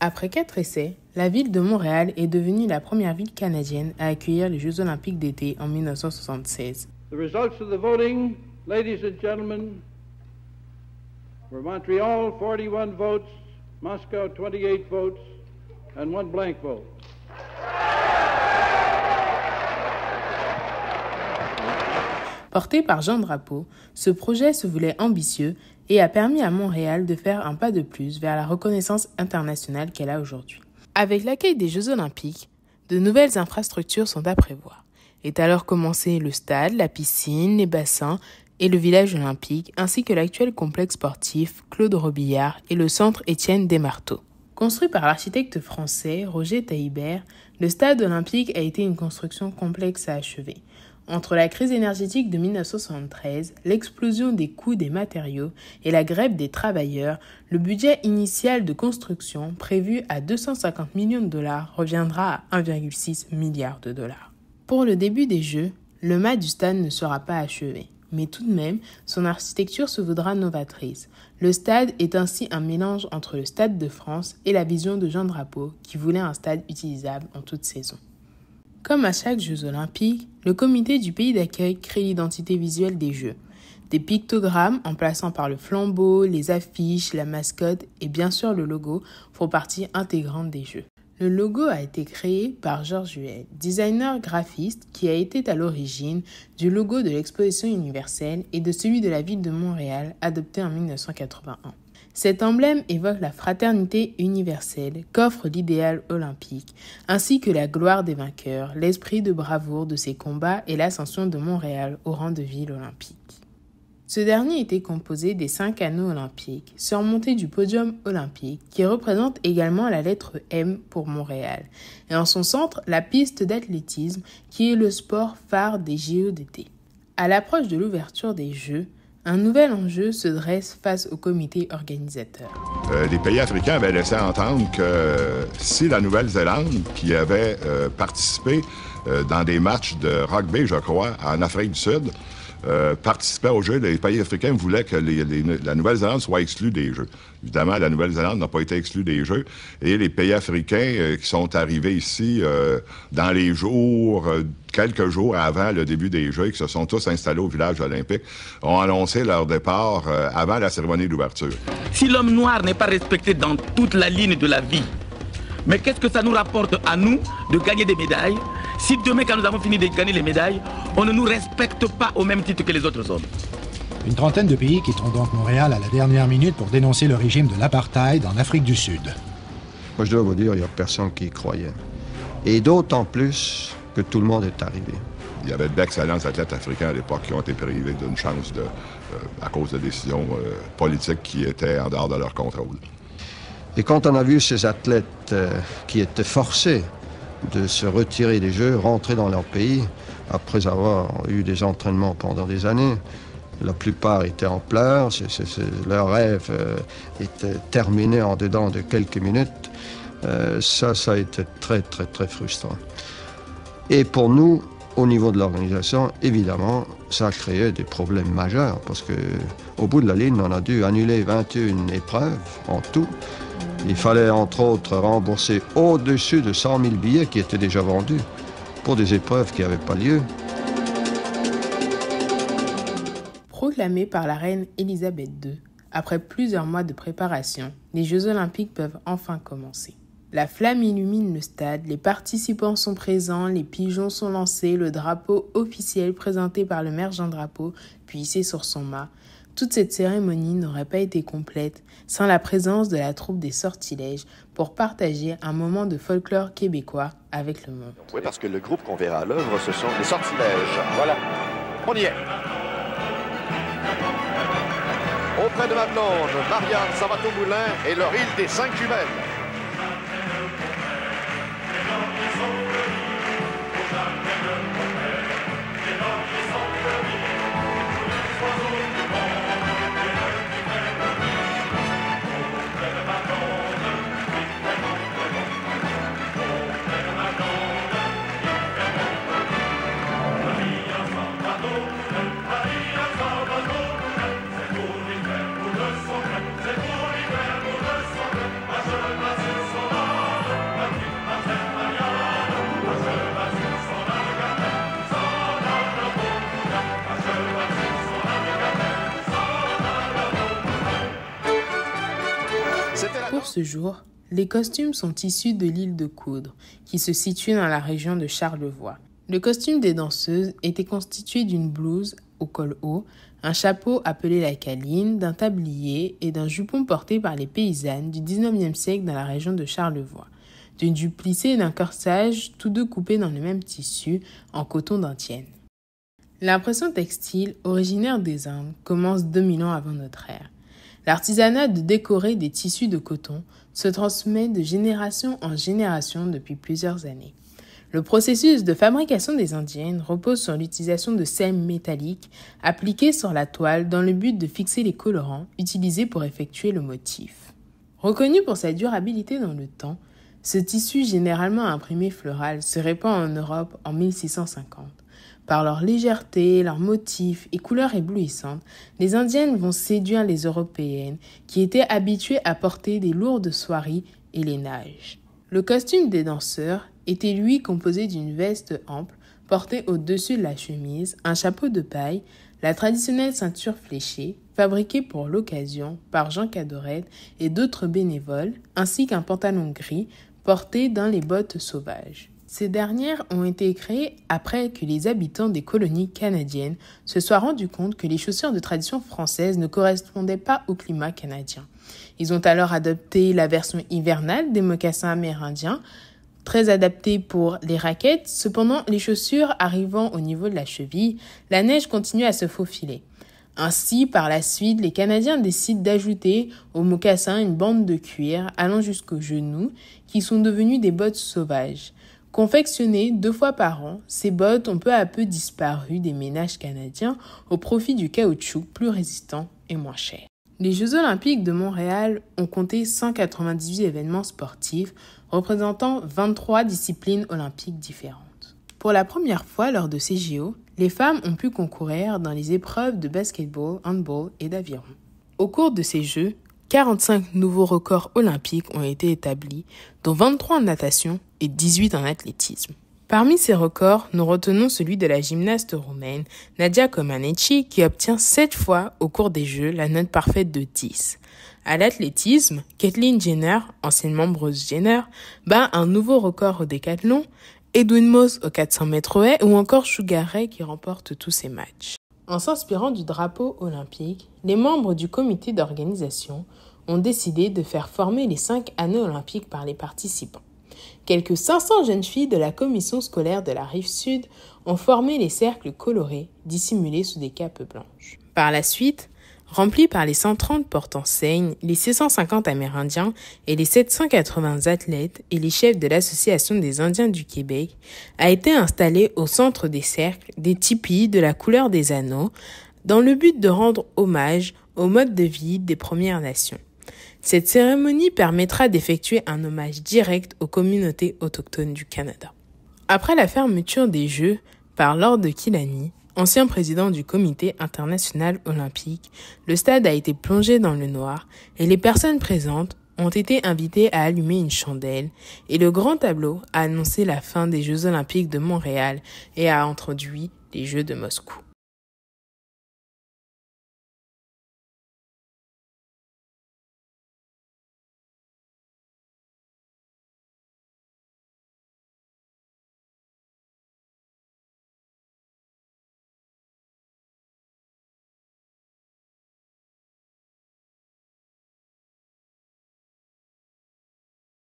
Après 4 essais, la ville de Montréal est devenue la première ville canadienne à accueillir les Jeux olympiques d'été en 1976. The results of the voting, ladies and gentlemen, were Montreal 41 votes, Moscow 28 votes, and 1 blank vote. Porté par Jean Drapeau, ce projet se voulait ambitieux et a permis à Montréal de faire un pas de plus vers la reconnaissance internationale qu'elle a aujourd'hui. Avec l'accueil des Jeux olympiques, de nouvelles infrastructures sont à prévoir. Est alors commencé le stade, la piscine, les bassins et le village olympique, ainsi que l'actuel complexe sportif Claude Robillard et le centre Étienne Desmarteaux. Construit par l'architecte français Roger Taillibert, le stade olympique a été une construction complexe à achever. Entre la crise énergétique de 1973, l'explosion des coûts des matériaux et la grève des travailleurs, le budget initial de construction, prévu à 250 millions de dollars, reviendra à 1,6 milliard de dollars. Pour le début des Jeux, le mât du stade ne sera pas achevé, mais tout de même, son architecture se voudra novatrice. Le stade est ainsi un mélange entre le Stade de France et la vision de Jean Drapeau, qui voulait un stade utilisable en toute saison. Comme à chaque Jeux olympiques, le comité du pays d'accueil crée l'identité visuelle des Jeux. Des pictogrammes en plaçant par le flambeau, les affiches, la mascotte et bien sûr le logo font partie intégrante des Jeux. Le logo a été créé par Georges Huel, designer graphiste qui a été à l'origine du logo de l'exposition universelle et de celui de la ville de Montréal adopté en 1981. Cet emblème évoque la fraternité universelle qu'offre l'idéal olympique, ainsi que la gloire des vainqueurs, l'esprit de bravoure de ces combats et l'ascension de Montréal au rang de ville olympique. Ce dernier était composé des 5 anneaux olympiques, surmontés du podium olympique, qui représente également la lettre M pour Montréal, et en son centre, la piste d'athlétisme, qui est le sport phare des JO d'été. À l'approche de l'ouverture des Jeux, un nouvel enjeu se dresse face au comité organisateur. Les pays africains avaient laissé entendre que si la Nouvelle-Zélande, qui avait participé dans des matchs de rugby, je crois, en Afrique du Sud, participait aux Jeux, les pays africains voulaient que la Nouvelle-Zélande soit exclue des Jeux. Évidemment, la Nouvelle-Zélande n'a pas été exclue des Jeux. Et les pays africains qui sont arrivés ici dans les jours, quelques jours avant le début des Jeux, et qui se sont tous installés au village olympique, ont annoncé leur départ avant la cérémonie d'ouverture. Si l'homme noir n'est pas respecté dans toute la ligne de la vie, mais qu'est-ce que ça nous rapporte à nous de gagner des médailles si demain, quand nous avons fini de gagner les médailles, on ne nous respecte pas au même titre que les autres hommes? Une trentaine de pays quitteront donc Montréal à la dernière minute pour dénoncer le régime de l'apartheid en Afrique du Sud. Moi, je dois vous dire, il n'y a personne qui y croyait. Et d'autant plus que tout le monde est arrivé. Il y avait d'excellents athlètes africains à l'époque qui ont été privés d'une chance à cause de décisions politiques qui étaient en dehors de leur contrôle. Et quand on a vu ces athlètes qui étaient forcés de se retirer des Jeux, rentrer dans leur pays, après avoir eu des entraînements pendant des années, la plupart étaient en pleurs, leur rêve était terminé en dedans de quelques minutes. Ça a été très, très, très frustrant. Et pour nous, au niveau de l'organisation, évidemment, ça a créé des problèmes majeurs, parce qu'au bout de la ligne, on a dû annuler 21 épreuves en tout. Il fallait, entre autres, rembourser au-dessus de 100 000 billets qui étaient déjà vendus pour des épreuves qui n'avaient pas lieu. Proclamée par la reine Élisabeth II, après plusieurs mois de préparation, les Jeux olympiques peuvent enfin commencer. La flamme illumine le stade, les participants sont présents, les pigeons sont lancés, le drapeau officiel présenté par le maire Jean Drapeau, puis hissé sur son mât. Toute cette cérémonie n'aurait pas été complète sans la présence de la troupe des Sortilèges pour partager un moment de folklore québécois avec le monde. Oui, parce que le groupe qu'on verra à l'œuvre, ce sont les Sortilèges. Voilà, on y est. Auprès de ma blonde, Marianne Savato-Moulin et leur île des 5 jumelles. ce jour, les costumes sont issus de l'île de Coudre, qui se situe dans la région de Charlevoix. Le costume des danseuses était constitué d'une blouse au col haut, un chapeau appelé la caline, d'un tablier et d'un jupon porté par les paysannes du 19e siècle dans la région de Charlevoix, d'une jupe plissée et d'un corsage, tous deux coupés dans le même tissu, en coton d'indienne. L'impression textile, originaire des Indes, commence 2000 ans avant notre ère. L'artisanat de décorer des tissus de coton se transmet de génération en génération depuis plusieurs années. Le processus de fabrication des indiennes repose sur l'utilisation de sel métallique appliqué sur la toile dans le but de fixer les colorants utilisés pour effectuer le motif. Reconnu pour sa durabilité dans le temps, ce tissu généralement imprimé floral se répand en Europe en 1650. Par leur légèreté, leurs motifs et couleurs éblouissantes, les indiennes vont séduire les européennes qui étaient habituées à porter des lourdes soieries et les nages. Le costume des danseurs était lui composé d'une veste ample portée au-dessus de la chemise, un chapeau de paille, la traditionnelle ceinture fléchée, fabriquée pour l'occasion par Jean Cadoret et d'autres bénévoles, ainsi qu'un pantalon gris porté dans les bottes sauvages. Ces dernières ont été créées après que les habitants des colonies canadiennes se soient rendus compte que les chaussures de tradition française ne correspondaient pas au climat canadien. Ils ont alors adopté la version hivernale des mocassins amérindiens, très adaptés pour les raquettes. Cependant, les chaussures arrivant au niveau de la cheville, la neige continue à se faufiler. Ainsi, par la suite, les Canadiens décident d'ajouter aux mocassins une bande de cuir allant jusqu'aux genoux, qui sont devenues des bottes sauvages. Confectionnées 2 fois par an, ces bottes ont peu à peu disparu des ménages canadiens au profit du caoutchouc plus résistant et moins cher. Les Jeux olympiques de Montréal ont compté 198 événements sportifs représentant 23 disciplines olympiques différentes. Pour la première fois lors de ces JO, les femmes ont pu concourir dans les épreuves de basketball, handball et d'aviron. Au cours de ces Jeux, 45 nouveaux records olympiques ont été établis, dont 23 en natation et 18 en athlétisme. Parmi ces records, nous retenons celui de la gymnaste roumaine Nadia Comaneci qui obtient 7 fois au cours des Jeux la note parfaite de 10. À l'athlétisme, Caitlyn Jenner, ancienne membreuse Jenner, bat un nouveau record au décathlon, Edwin Moss au 400 mètres haies ou encore Sugar Ray qui remporte tous ses matchs. En s'inspirant du drapeau olympique, les membres du comité d'organisation ont décidé de faire former les 5 anneaux olympiques par les participants. Quelques 500 jeunes filles de la commission scolaire de la Rive-Sud ont formé les cercles colorés dissimulés sous des capes blanches. Par la suite, remplis par les 130 porte-enseignes, les 650 Amérindiens et les 780 athlètes et les chefs de l'Association des Indiens du Québec, a été installé au centre des cercles des tipis de la couleur des anneaux dans le but de rendre hommage au mode de vie des Premières Nations. Cette cérémonie permettra d'effectuer un hommage direct aux communautés autochtones du Canada. Après la fermeture des Jeux par Lord Kilani, ancien président du Comité international olympique, le stade a été plongé dans le noir et les personnes présentes ont été invitées à allumer une chandelle et le grand tableau a annoncé la fin des Jeux olympiques de Montréal et a introduit les Jeux de Moscou.